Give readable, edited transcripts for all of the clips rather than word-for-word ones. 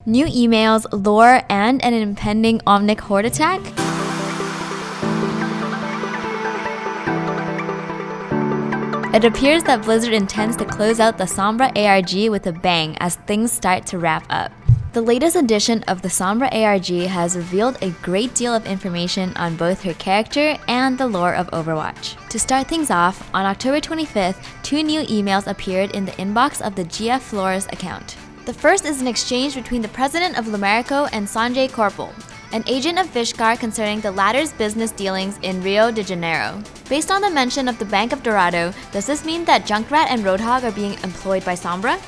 New emails, lore, and an impending Omnic Horde attack? It appears that Blizzard intends to close out the Sombra ARG with a bang as things start to wrap up. The latest edition of the Sombra ARG has revealed a great deal of information on both her character and the lore of Overwatch. To start things off, on October 25th, 2 new emails appeared in the inbox of the GF Flores account. The first is an exchange between the president of Lumerico and Sanjay Corporal, an agent of Vishkar concerning the latter's business dealings in Rio de Janeiro. Based on the mention of the Bank of Dorado, does this mean that Junkrat and Roadhog are being employed by Sombra?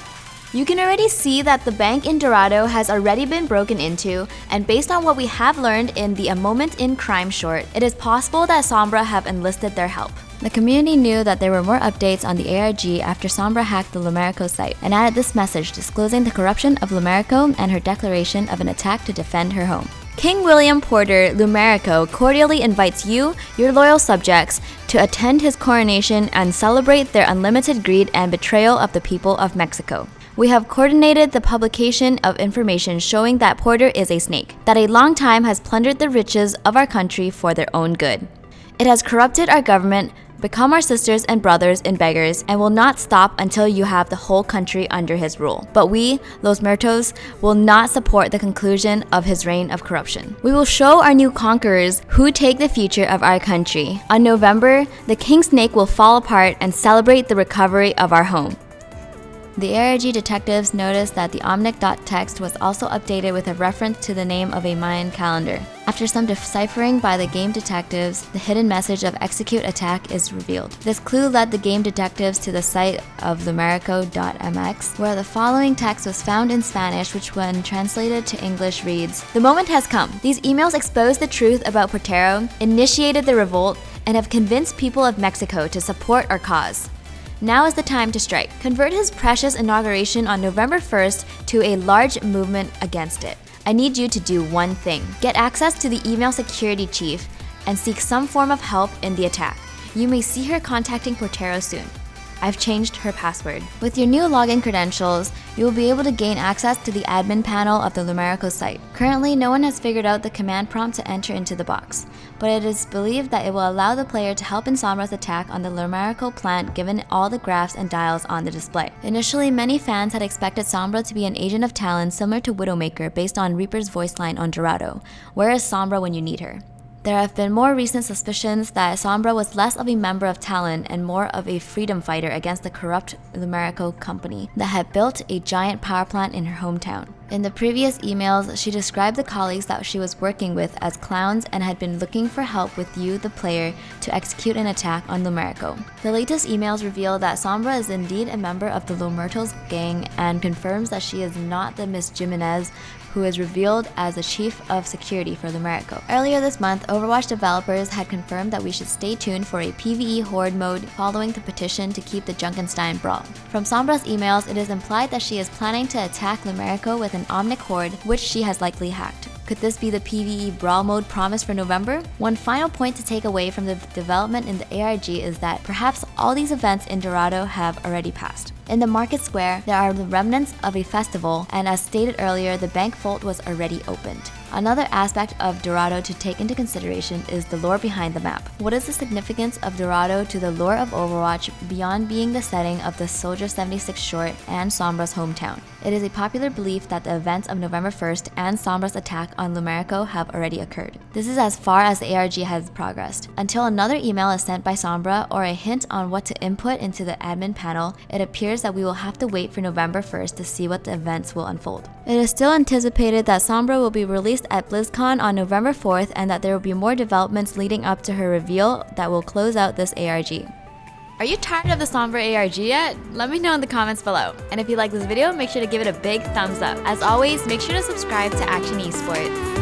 You can already see that the bank in Dorado has already been broken into, and based on what we have learned in the A Moment in Crime short, it is possible that Sombra have enlisted their help. The community knew that there were more updates on the ARG after Sombra hacked the Lumerico site and added this message disclosing the corruption of Lumerico and her declaration of an attack to defend her home. King William Porter Lumerico cordially invites you, your loyal subjects, to attend his coronation and celebrate their unlimited greed and betrayal of the people of Mexico. We have coordinated the publication of information showing that Porter is a snake, that a long time has plundered the riches of our country for their own good. It has corrupted our government, become our sisters and brothers in beggars, and will not stop until you have the whole country under his rule. But we, Los Muertos, will not support the conclusion of his reign of corruption. We will show our new conquerors who take the future of our country. On November, the King Snake will fall apart and celebrate the recovery of our home. The ARG detectives noticed that the Omnic.txt was also updated with a reference to the name of a Mayan calendar. After some deciphering by the game detectives, the hidden message of execute attack is revealed. This clue led the game detectives to the site of lumerico.mx, where the following text was found in Spanish, which when translated to English reads, "The moment has come. These emails expose the truth about Portero, initiated the revolt, and have convinced people of Mexico to support our cause. Now is the time to strike. Convert his precious inauguration on November 1st to a large movement against it. I need you to do one thing. Get access to the email security chief and seek some form of help in the attack. You may see her contacting Portero soon. I've changed her password." With your new login credentials, you will be able to gain access to the admin panel of the Lumerico site. Currently, no one has figured out the command prompt to enter into the box, but it is believed that it will allow the player to help in Sombra's attack on the Lumerico plant given all the graphs and dials on the display. Initially, many fans had expected Sombra to be an agent of Talon similar to Widowmaker based on Reaper's voice line on Dorado. Where is Sombra when you need her? There have been more recent suspicions that Sombra was less of a member of Talon and more of a freedom fighter against the corrupt Lumerico company that had built a giant power plant in her hometown. In the previous emails, she described the colleagues that she was working with as clowns and had been looking for help with you, the player, to execute an attack on Lumerico. The latest emails reveal that Sombra is indeed a member of the Lomertos gang and confirms that she is not the Miss Jimenez who is revealed as the chief of security for Lumerico. Earlier this month, Overwatch developers had confirmed that we should stay tuned for a PvE Horde mode following the petition to keep the Junkenstein brawl. From Sombra's emails, it is implied that she is planning to attack Lumerico with an Omnic Horde, which she has likely hacked. Could this be the PvE Brawl mode promised for November? One final point to take away from the development in the ARG is that perhaps all these events in Dorado have already passed. In the market square, there are the remnants of a festival, and as stated earlier, the bank vault was already opened. Another aspect of Dorado to take into consideration is the lore behind the map. What is the significance of Dorado to the lore of Overwatch beyond being the setting of the Soldier 76 short and Sombra's hometown? It is a popular belief that the events of November 1st and Sombra's attack on Lumerico have already occurred. This is as far as the ARG has progressed. Until another email is sent by Sombra or a hint on what to input into the admin panel, it appears that we will have to wait for November 1st to see what the events will unfold. It is still anticipated that Sombra will be released at BlizzCon on November 4th and that there will be more developments leading up to her reveal that will close out this ARG. Are you tired of the Sombra ARG yet? Let me know in the comments below. And if you like this video, make sure to give it a big thumbs up. As always, make sure to subscribe to Akshon Esports.